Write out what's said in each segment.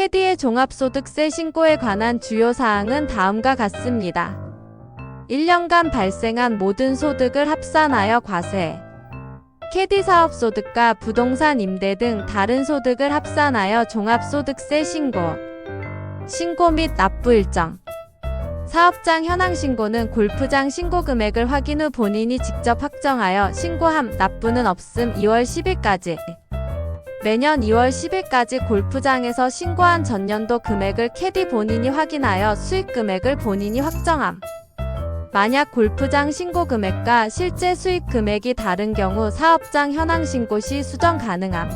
캐디의 종합소득세 신고에 관한 주요 사항은 다음과 같습니다. 1년간 발생한 모든 소득을 합산하여 과세. 캐디 사업소득과 부동산 임대 등 다른 소득을 합산하여 종합소득세 신고. 신고 및 납부 일정. 사업장 현황 신고는 골프장 신고 금액을 확인 후 본인이 직접 확정하여 신고함, 납부는 없음. 2월 10일까지. 매년 2월 10일까지 골프장에서 신고한 전년도 금액을 캐디 본인이 확인하여 수익 금액을 본인이 확정함. 만약 골프장 신고 금액과 실제 수익 금액이 다른 경우 사업장 현황 신고 시 수정 가능함.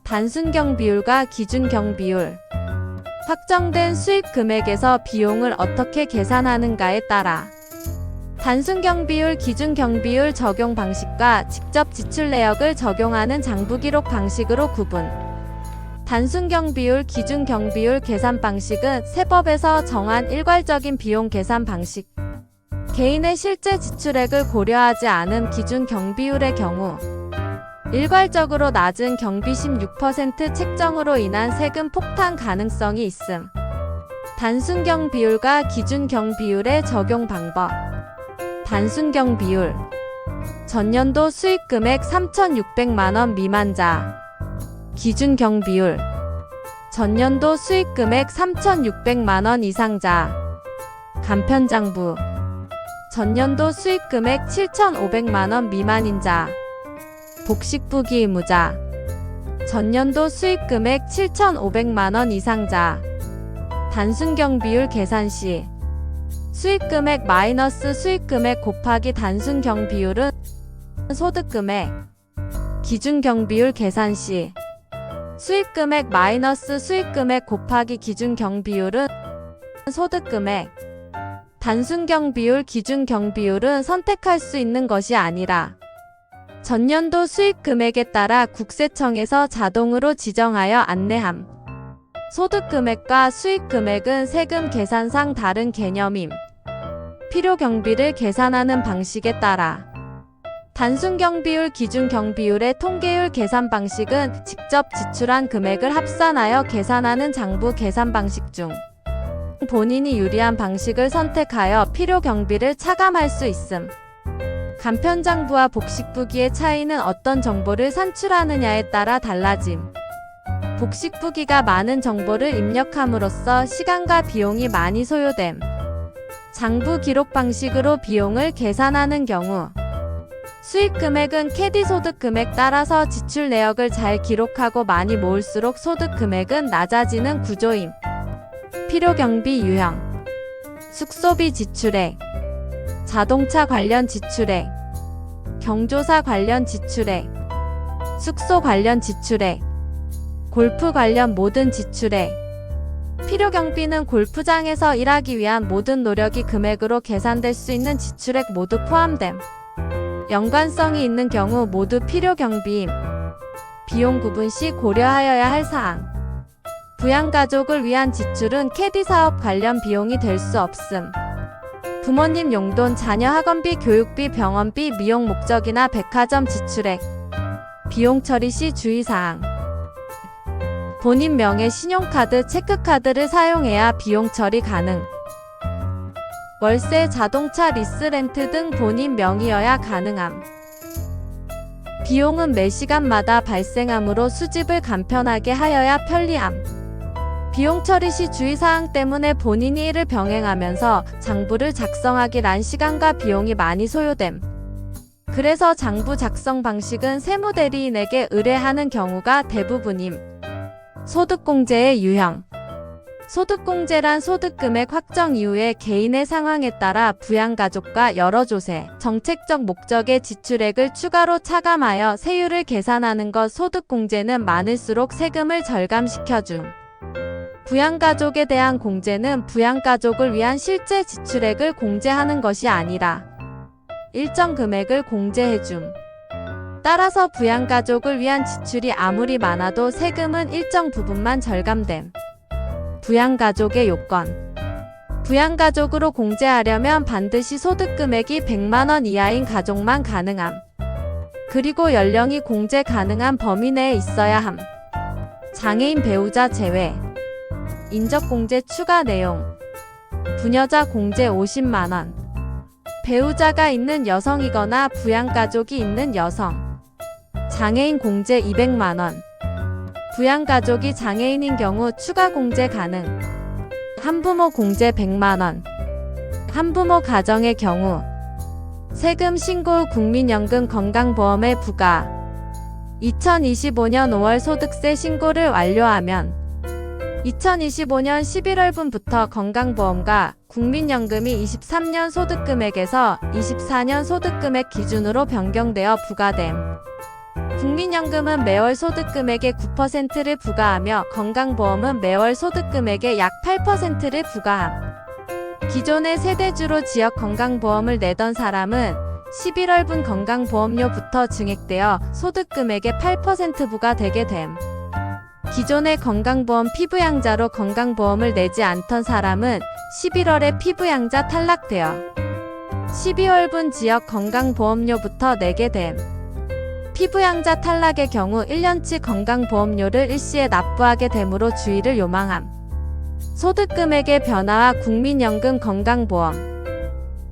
단순 경비율과 기준 경비율. 확정된 수익 금액에서 비용을 어떻게 계산하는가에 따라 단순 경비율, 기준 경비율 적용 방식과 직접 지출 내역을 적용하는 장부 기록 방식으로 구분. 단순 경비율, 기준 경비율 계산 방식은 세법에서 정한 일괄적인 비용 계산 방식. 개인의 실제 지출액을 고려하지 않은 기준 경비율의 경우 일괄적으로 낮은 경비심 6% 책정으로 인한 세금 폭탄 가능성이 있음. 단순 경비율과 기준 경비율의 적용 방법. 단순 경비율. 전년도 수익 금액 3,600만원 미만자. 기준 경비율. 전년도 수익 금액 3,600만원 이상자. 간편장부. 전년도 수익 금액 7,500만원 미만인자. 복식부기 의무자. 전년도 수익 금액 7,500만원 이상자. 단순 경비율 계산 시 수익 금액 마이너스 수익 금액 곱하기 단순 경비율은 소득 금액. 기준 경비율 계산 시 수익 금액 마이너스 수익 금액 곱하기 기준 경비율은 소득 금액. 단순 경비율, 기준 경비율은 선택할 수 있는 것이 아니라 전년도 수익 금액에 따라 국세청에서 자동으로 지정하여 안내함. 소득 금액과 수익 금액은 세금 계산상 다른 개념임. 필요 경비를 계산하는 방식에 따라 단순 경비율, 기준 경비율의 통계율 계산 방식은 직접 지출한 금액을 합산하여 계산하는 장부 계산 방식 중 본인이 유리한 방식을 선택하여 필요 경비를 차감할 수 있음. 간편장부와 복식부기의 차이는 어떤 정보를 산출하느냐에 따라 달라짐. 복식부기가 많은 정보를 입력함으로써 시간과 비용이 많이 소요됨. 장부 기록 방식으로 비용을 계산하는 경우 수익 금액은 캐디 소득 금액 따라서 지출 내역을 잘 기록하고 많이 모을수록 소득 금액은 낮아지는 구조임. 필요 경비 유형. 숙소비 지출액. 자동차 관련 지출액. 경조사 관련 지출액. 숙소 관련 지출액. 골프 관련 모든 지출액. 필요 경비는 골프장에서 일하기 위한 모든 노력이 금액으로 계산될 수 있는 지출액 모두 포함됨. 연관성이 있는 경우 모두 필요 경비임. 비용 구분 시 고려하여야 할 사항. 부양가족을 위한 지출은 캐디 사업 관련 비용이 될 수 없음. 부모님 용돈, 자녀 학원비, 교육비, 병원비, 미용 목적이나 백화점 지출액. 비용 처리 시 주의사항. 본인 명의 신용카드, 체크카드를 사용해야 비용 처리 가능. 월세, 자동차 리스, 렌트 등 본인 명의여야 가능함. 비용은 매 시간마다 발생하므로 수집을 간편하게 하여야 편리함. 비용 처리 시 주의사항 때문에 본인이 이를 병행하면서 장부를 작성하기란 시간과 비용이 많이 소요됨. 그래서 장부 작성 방식은 세무대리인에게 의뢰하는 경우가 대부분임. 소득공제의 유형. 소득공제란 소득금액 확정 이후에 개인의 상황에 따라 부양가족과 여러 조세, 정책적 목적의 지출액을 추가로 차감하여 세율을 계산하는 것. 소득공제는 많을수록 세금을 절감시켜줌. 부양가족에 대한 공제는 부양가족을 위한 실제 지출액을 공제하는 것이 아니라 일정 금액을 공제해줌. 따라서 부양가족을 위한 지출이 아무리 많아도 세금은 일정 부분만 절감됨. 부양가족의 요건. 부양가족으로 공제하려면 반드시 소득금액이 100만원 이하인 가족만 가능함. 그리고 연령이 공제 가능한 범위 내에 있어야 함. 장애인 배우자 제외. 인적공제 추가 내용. 부녀자 공제 50만원. 배우자가 있는 여성이거나 부양가족이 있는 여성. 장애인 공제 200만원. 부양가족이 장애인인 경우 추가 공제 가능. 한부모 공제 100만원. 한부모 가정의 경우 세금 신고 후 국민연금 건강보험에 부과. 2025년 5월 소득세 신고를 완료하면 2025년 11월분부터 건강보험과 국민연금이 23년 소득금액에서 24년 소득금액 기준으로 변경되어 부과됨. 국민연금은 매월 소득금액의 9%를 부과하며 건강보험은 매월 소득금액의 약 8%를 부과함. 기존의 세대주로 지역 건강보험을 내던 사람은 11월분 건강보험료부터 증액되어 소득금액의 8% 부과되게 됨. 기존의 건강보험 피부양자로 건강보험을 내지 않던 사람은 11월에 피부양자 탈락되어 12월분 지역 건강보험료부터 내게 됨. 피부양자 탈락의 경우 1년치 건강보험료를 일시에 납부하게 되므로 주의를 요망함. 소득금액의 변화와 국민연금 건강보험.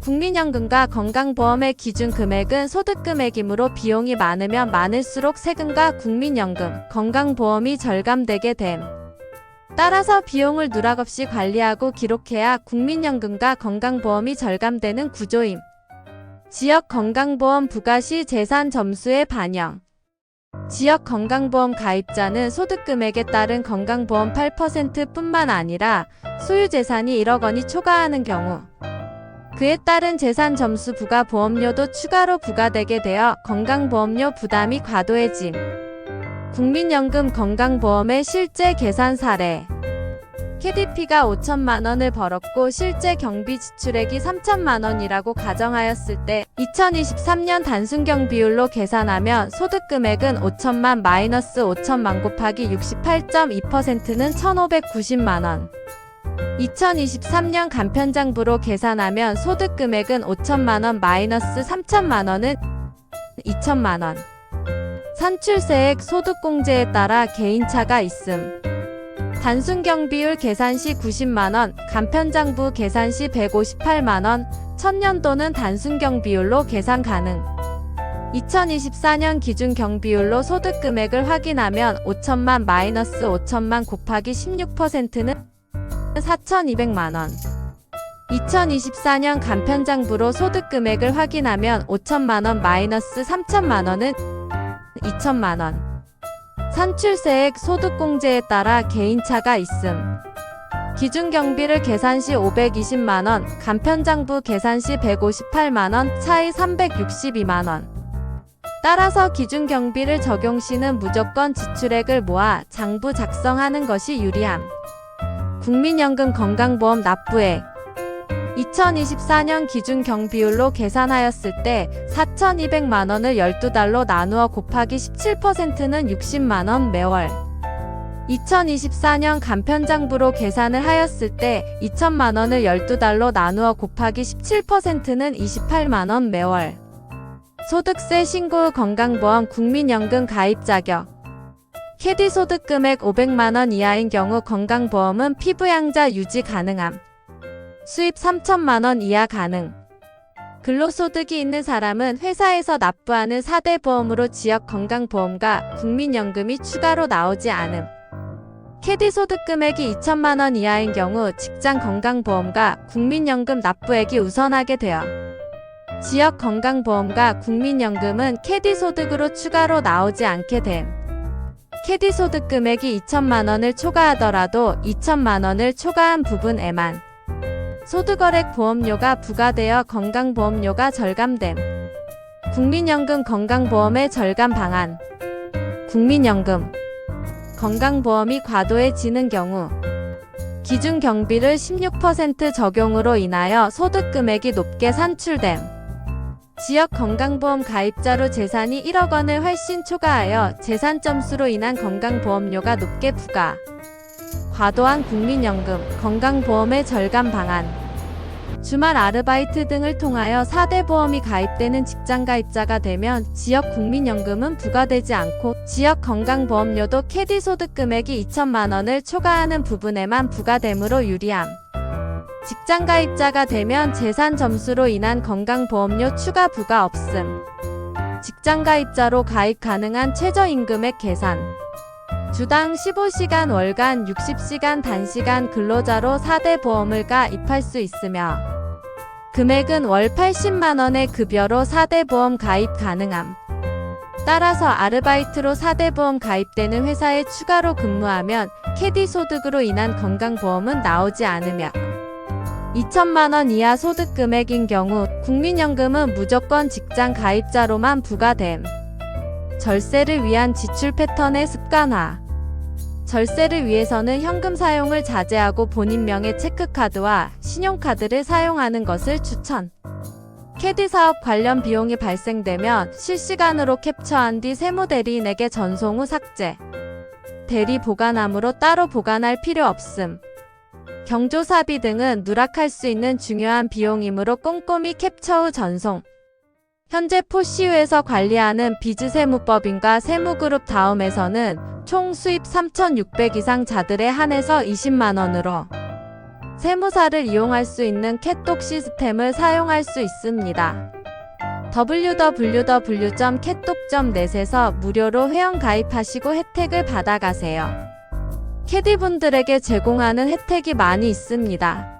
국민연금과 건강보험의 기준 금액은 소득금액이므로 비용이 많으면 많을수록 세금과 국민연금, 건강보험이 절감되게 됨. 따라서 비용을 누락없이 관리하고 기록해야 국민연금과 건강보험이 절감되는 구조임. 지역 건강보험 부과 시 재산 점수의 반영. 지역 건강보험 가입자는 소득금액에 따른 건강보험 8%뿐만 아니라 소유 재산이 1억 원이 초과하는 경우 그에 따른 재산 점수 부과 보험료도 추가로 부과되게 되어 건강보험료 부담이 과도해짐. 국민연금 건강보험의 실제 계산 사례. KDP가 5천만 원을 벌었고 실제 경비 지출액이 3천만 원이라고 가정하였을 때 2023년 단순경 비율로 계산하면 소득금액은 5천만 마이너스 5천만 곱하기 68.2%는 1,590만 원. 2023년 간편장부로 계산하면 소득금액은 5천만 원 마이너스 3천만 원은 2천만 원. 산출세액 소득공제에 따라 개인차가 있음. 단순경비율 계산 시 90만원, 간편장부 계산 시 158만원, 천년도는 단순경비율로 계산 가능. 2024년 기준경비율로 소득금액을 확인하면 5천만 마이너스 5천만 곱하기 16%는 4,200만원. 2024년 간편장부로 소득금액을 확인하면 5천만원 마이너스 3천만원은 2천만원. 산출세액 소득공제에 따라 개인차가 있음. 기준경비를 계산 시 520만원, 간편장부 계산 시 158만원, 차이 362만원. 따라서 기준경비를 적용 시는 무조건 지출액을 모아 장부 작성하는 것이 유리함. 국민연금 건강보험 납부액. 2024년 기준 경비율로 계산하였을 때 4,200만원을 12달로 나누어 곱하기 17%는 60만원 매월. 2024년 간편장부로 계산을 하였을 때 2천만원을 12달로 나누어 곱하기 17%는 28만원 매월. 소득세 신고 후 건강보험 국민연금 가입 자격. 캐디 소득금액 500만원 이하인 경우 건강보험은 피부양자 유지 가능함. 수입 3천만원 이하 가능. 근로소득이 있는 사람은 회사에서 납부하는 4대 보험으로 지역 건강보험과 국민연금이 추가로 나오지 않음. 캐디 소득금액이 2천만원 이하인 경우 직장 건강보험과 국민연금 납부액이 우선하게 되어 지역 건강보험과 국민연금은 캐디 소득으로 추가로 나오지 않게 됨. 캐디 소득금액이 2천만원을 초과하더라도 2천만원을 초과한 부분에만 소득월액 보험료가 부과되어 건강보험료가 절감됨. 국민연금 건강보험의 절감 방안. 국민연금 건강보험이 과도해지는 경우 기준 경비를 16% 적용으로 인하여 소득금액이 높게 산출됨. 지역 건강보험 가입자로 재산이 1억 원을 훨씬 초과하여 재산 점수로 인한 건강보험료가 높게 부과. 과도한 국민연금, 건강보험의 절감 방안. 주말 아르바이트 등을 통하여 4대 보험이 가입되는 직장 가입자가 되면 지역 국민연금은 부과되지 않고 지역 건강보험료도 캐디 소득 금액이 2천만 원을 초과하는 부분에만 부과되므로 유리함. 직장 가입자가 되면 재산 점수로 인한 건강보험료 추가 부과 없음. 직장 가입자로 가입 가능한 최저임금액 계산. 주당 15시간 월간 60시간 단시간 근로자로 4대 보험을 가입할 수 있으며 금액은 월 80만 원의 급여로 4대 보험 가입 가능함. 따라서 아르바이트로 4대 보험 가입되는 회사에 추가로 근무하면 캐디 소득으로 인한 건강보험은 나오지 않으며 2천만 원 이하 소득 금액인 경우 국민연금은 무조건 직장 가입자로만 부과됨. 절세를 위한 지출 패턴의 습관화. 절세를 위해서는 현금 사용을 자제하고 본인 명의 체크카드와 신용카드를 사용하는 것을 추천. 캐디 사업 관련 비용이 발생되면 실시간으로 캡처한 뒤 세무대리인에게 전송 후 삭제. 대리 보관함으로 따로 보관할 필요 없음. 경조사비 등은 누락할 수 있는 중요한 비용이므로 꼼꼼히 캡처 후 전송. 현재 포시유에서 관리하는 비즈세무법인과 세무그룹 다음에서는 총 수입 3,600 이상 자들에 한해서 20만 원으로 세무사를 이용할 수 있는 캣독 시스템을 사용할 수 있습니다. www.catdog.net에서 무료로 회원 가입하시고 혜택을 받아가세요. 캐디분들에게 제공하는 혜택이 많이 있습니다.